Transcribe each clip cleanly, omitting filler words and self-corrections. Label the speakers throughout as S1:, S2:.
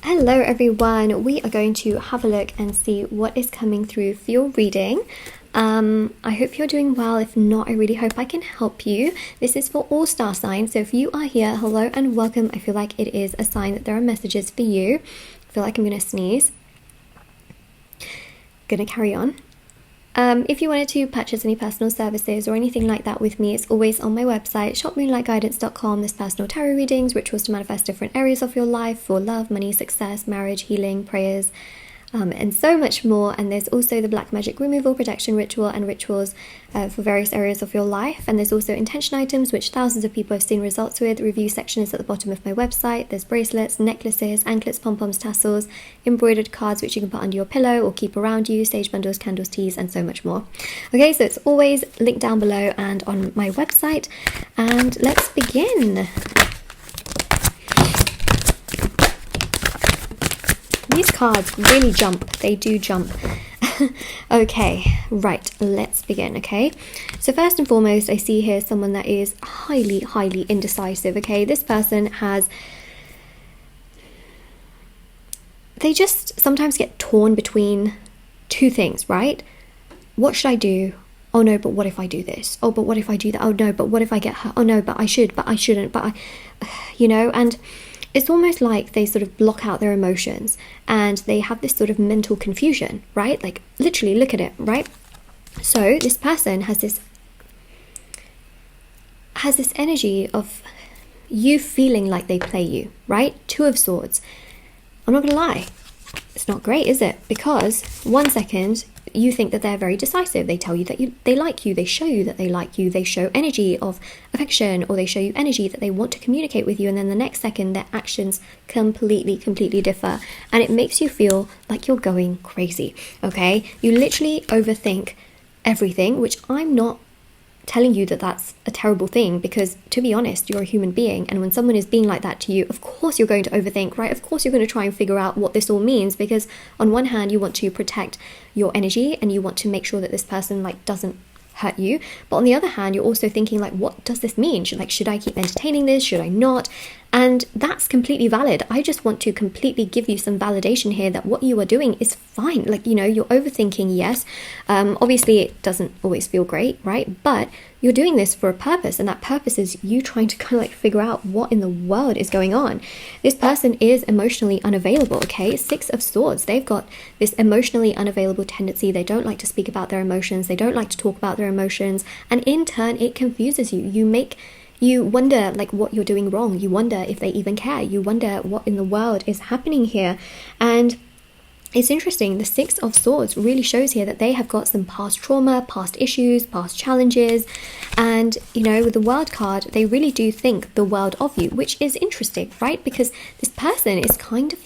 S1: Hello everyone, we are going to have a look and see what is coming through for your reading. I hope you're doing well. If not, I really hope I can help you. This is for all star signs, so if you are here, hello and welcome. I feel like it is a sign that there are messages for you. I feel like I'm going to sneeze. Gonna carry on. If you wanted to purchase any personal services or anything like that with me, it's always on my website, shopmoonlightguidance.com. There's personal tarot readings, rituals to manifest different areas of your life for love, money, success, marriage, healing, prayers, and so much more. And there's also the black magic removal, protection ritual, and rituals for various areas of your life. And there's also intention items, which thousands of people have seen results with. The review section is at the bottom of my website. There's bracelets, necklaces, anklets, pom-poms, tassels, embroidered cards, which you can put under your pillow or keep around you, sage bundles, candles, teas, and so much more. Okay, so it's always linked down below and on my website. And let's begin. These cards really jump. They do jump. Okay, right, let's begin, okay? So first and foremost, I see here someone that is highly, highly indecisive, okay? This person they just sometimes get torn between two things, right? What should I do? Oh no, but what if I do this? Oh, but what if I do that? Oh no, but what if I get hurt? Oh no, but I should, but I shouldn't, but and it's almost like they sort of block out their emotions and they have this sort of mental confusion, right? Like literally look at it, right? So this person has this energy of you feeling like they play you, right? Two of Swords. I'm not gonna lie, it's not great, is it? Because 1 second you think that they're very decisive. They tell you that they like you. They show you that they like you. They show energy of affection, or they show you energy that they want to communicate with you. And then the next second, their actions completely differ. And it makes you feel like you're going crazy, okay? You literally overthink everything, which I'm not telling you that that's a terrible thing, because to be honest, you're a human being, and when someone is being like that to you, of course you're going to overthink, right? Of course you're going to try and figure out what this all means, because on one hand you want to protect your energy and you want to make sure that this person doesn't hurt you, but on the other hand you're also thinking what does this mean? Should I keep entertaining this? Should I not? And that's completely valid. I just want to completely give you some validation here that what you are doing is fine. You're overthinking, yes. Obviously it doesn't always feel great, right? But you're doing this for a purpose, and that purpose is you trying to kind of figure out what in the world is going on. This person is emotionally unavailable, okay? 6 of Swords. They've got this emotionally unavailable tendency. They don't like to speak about their emotions. They don't like to talk about their emotions. And in turn, it confuses you. You wonder what you're doing wrong. You wonder if they even care. You wonder what in the world is happening here. And it's interesting, the 6 of Swords really shows here that they have got some past trauma, past issues, past challenges. And, with the World card, they really do think the world of you, which is interesting, right? Because this person is kind of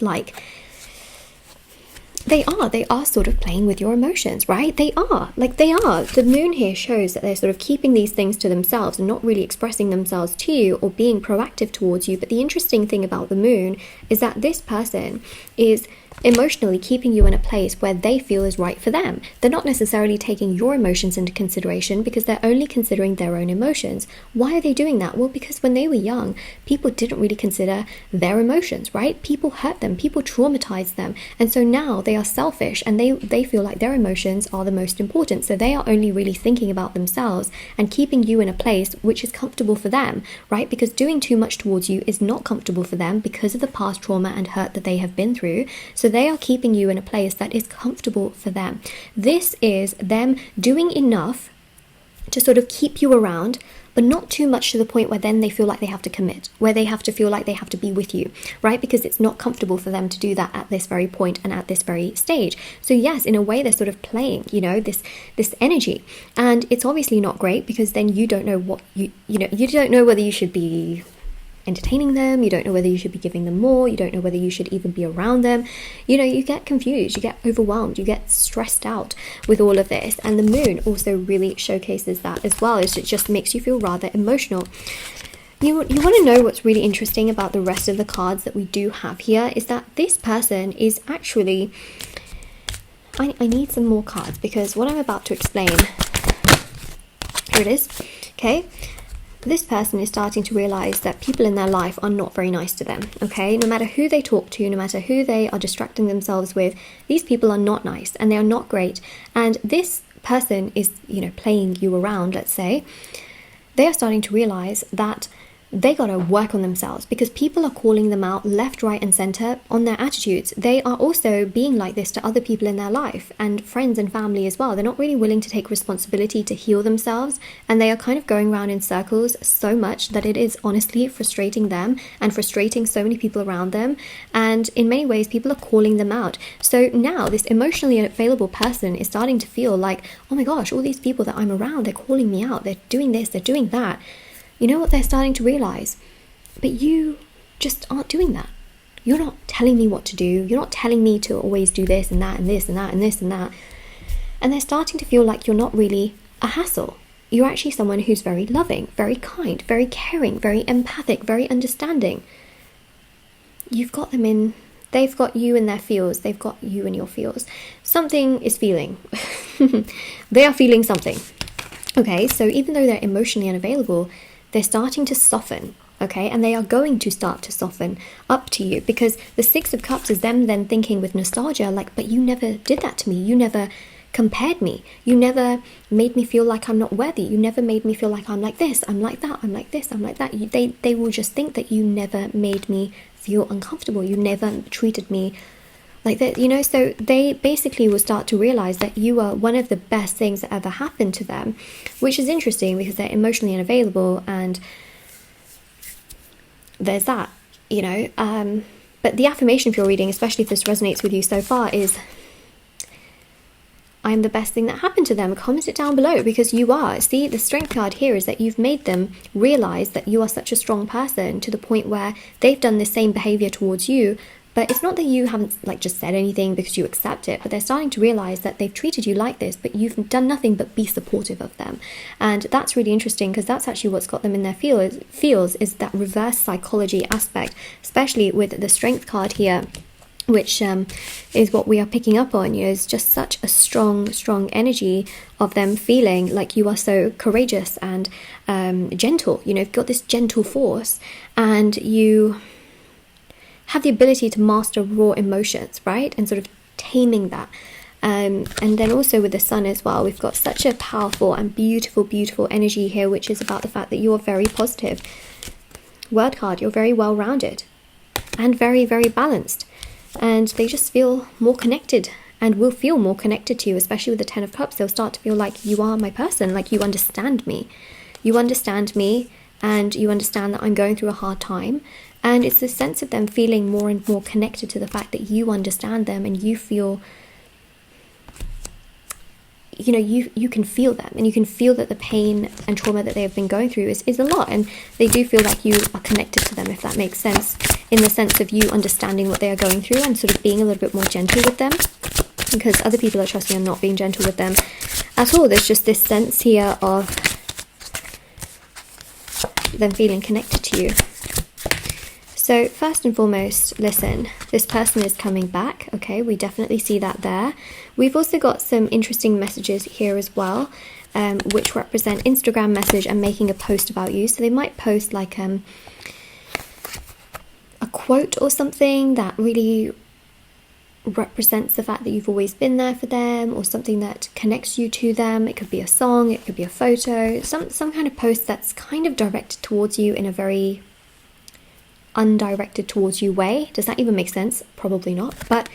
S1: they are sort of playing with your emotions, right? They are. The moon here shows that they're sort of keeping these things to themselves and not really expressing themselves to you or being proactive towards you. But the interesting thing about the moon is that this person is emotionally keeping you in a place where they feel is right for them. They're not necessarily taking your emotions into consideration because they're only considering their own emotions. Why are they doing that? Well, because when they were young, people didn't really consider their emotions, right? People hurt them, people traumatized them. And so now they are selfish and they feel like their emotions are the most important. So they are only really thinking about themselves and keeping you in a place which is comfortable for them, right? Because doing too much towards you is not comfortable for them because of the past trauma and hurt that they have been through. So they are keeping you in a place that is comfortable for them. This is them doing enough to sort of keep you around, but not too much to the point where then they feel like they have to commit, where they have to feel like they have to be with you, right? Because it's not comfortable for them to do that at this very point and at this very stage. So yes, in a way they're sort of playing, this energy. And it's obviously not great, because then you don't know what you don't know whether you should be entertaining them, you don't know whether you should be giving them more, you don't know whether you should even be around them. You get confused, you get overwhelmed, you get stressed out with all of this. And the moon also really showcases that as well. It just makes you feel rather emotional. You want to know what's really interesting about the rest of the cards that we do have here is that this person is actually, I need some more cards because what I'm about to explain, here it is, okay? this person is starting to realize that people in their life are not very nice to them, okay? No matter who they talk to, no matter who they are distracting themselves with, these people are not nice and they are not great. And this person is, you know, playing you around, let's say. They are starting to realize that they got to work on themselves, because people are calling them out left, right and center on their attitudes. They are also being like this to other people in their life, and friends and family as well. They're not really willing to take responsibility to heal themselves, and they are kind of going around in circles so much that it is honestly frustrating them and frustrating so many people around them. And in many ways, people are calling them out. So now this emotionally available person is starting to feel like, oh my gosh, all these people that I'm around, they're calling me out, they're doing this, they're doing that. You know what they're starting to realize? But you just aren't doing that. You're not telling me what to do. You're not telling me to always do this and that and this and that and this and that. And they're starting to feel like you're not really a hassle. You're actually someone who's very loving, very kind, very caring, very empathic, very understanding. You've got them in, they've got you in their feels. They've got you in your feels. Something is feeling. They are feeling something. Okay, so even though they're emotionally unavailable, they're starting to soften, okay? And they are going to start to soften up to you, because the Six of Cups is them then thinking with nostalgia, like, but you never did that to me. You never compared me. You never made me feel like I'm not worthy. You never made me feel like I'm like this, I'm like that, I'm like this, I'm like that. They will just think that you never made me feel uncomfortable. You never treated me like that, you know. So they basically will start to realize that you are one of the best things that ever happened to them, which is interesting because they're emotionally unavailable, and there's that, you know. But the affirmation for your reading, especially if this resonates with you so far, is I'm the best thing that happened to them. Comment it down below, because you are. See, the strength card here is that you've made them realize that you are such a strong person to the point where they've done the same behavior towards you. But it's not that you haven't like just said anything because you accept it, but they're starting to realize that they've treated you like this, but you've done nothing but be supportive of them. And that's really interesting, because that's actually what's got them in their feels is that reverse psychology aspect, especially with the strength card here, which is what we are picking up on. You know, it's just such a strong energy of them feeling like you are so courageous and gentle. You know, you've got this gentle force, and you have the ability to master raw emotions, right? And sort of taming that. And then also with the sun as well, we've got such a powerful and beautiful energy here, which is about the fact that you're very positive. Word card, you're very well-rounded and very balanced. And they just feel more connected and will feel more connected to you, especially with the Ten of Cups. They'll start to feel like you are my person, like you understand me. You understand me, and you understand that I'm going through a hard time. And it's this sense of them feeling more and more connected to the fact that you understand them, and you feel, you know, you can feel them, and you can feel that the pain and trauma that they have been going through is a lot, and they do feel like you are connected to them, if that makes sense, in the sense of you understanding what they are going through and sort of being a little bit more gentle with them, because other people are, trust me, are not being gentle with them at all. There's just this sense here of them feeling connected to you. So first and foremost, listen, this person is coming back, okay? We definitely see that there. We've also got some interesting messages here as well, which represent Instagram message and making a post about you. So they might post like a quote or something that really represents the fact that you've always been there for them, or something that connects you to them. It could be a song, it could be a photo, some kind of post that's kind of directed towards you in a very undirected towards you way. Does that even make sense? Probably not, but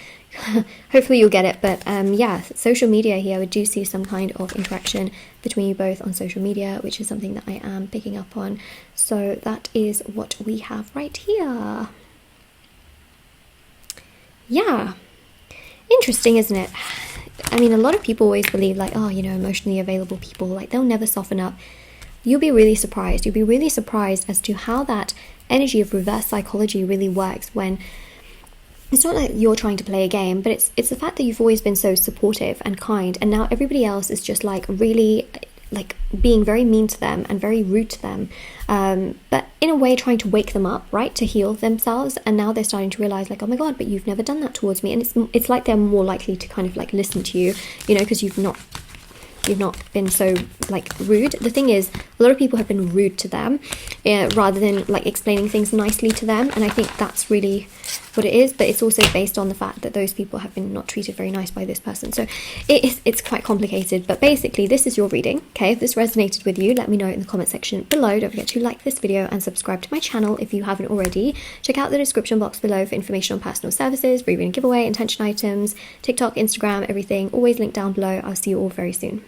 S1: hopefully you'll get it. But yeah, social media here, we do see some kind of interaction between you both on social media, which is something that I am picking up on. So that is what we have right here. Yeah, interesting, isn't it? I mean, a lot of people always believe like, oh, you know, emotionally available people, like they'll never soften up. You'll be really surprised. You'll be really surprised as to how that energy of reverse psychology really works, when it's not like you're trying to play a game, but it's the fact that you've always been so supportive and kind, and now everybody else is just like really like being very mean to them and very rude to them, but in a way trying to wake them up, right, to heal themselves. And now they're starting to realize like, oh my god, but you've never done that towards me. And it's like they're more likely to kind of like listen to you, you know, because you've not you've not been so like rude. The thing is, a lot of people have been rude to them rather than like explaining things nicely to them, and I think that's really what it is. But it's also based on the fact that those people have been not treated very nice by this person, so it's quite complicated. But basically, this is your reading. Okay, if this resonated with you, let me know in the comment section below. Don't forget to like this video and subscribe to my channel if you haven't already. Check out the description box below for information on personal services, free reading giveaway, intention items, TikTok, Instagram, everything, always linked down below. I'll see you all very soon.